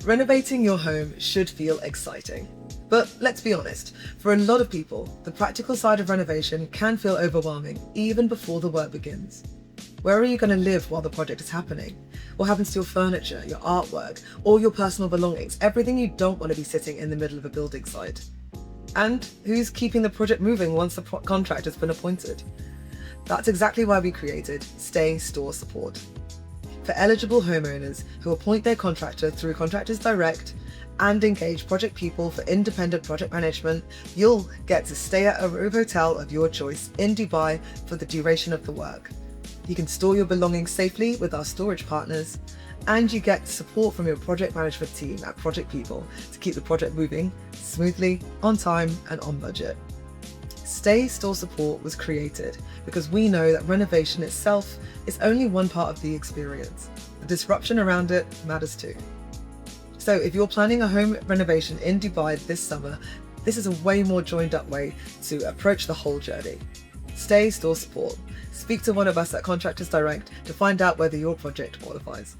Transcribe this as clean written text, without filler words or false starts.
Renovating your home should feel exciting. But let's be honest, for a lot of people, the practical side of renovation can feel overwhelming even before the work begins. Where are you going to live while the project is happening? What happens to your furniture, your artwork, all your personal belongings, everything you don't want to be sitting in the middle of a building site? And who's keeping the project moving once the contractor's been appointed? That's exactly why we created Stay Store Support. For eligible homeowners who appoint their contractor through Contractors Direct and engage project people for independent project management, you'll get to stay at a Rove Hotel of your choice in Dubai for the duration of the work. You can store your belongings safely with our storage partners, and you get support from your project management team at Project People to keep the project moving smoothly, on time and on budget. Stay Store Support was created because we know that renovation itself is only one part of the experience. The disruption around it matters too. So if you're planning a home renovation in Dubai this summer, this is a way more joined up way to approach the whole journey. Stay Store Support. Speak to one of us at Contractors Direct to find out whether your project qualifies.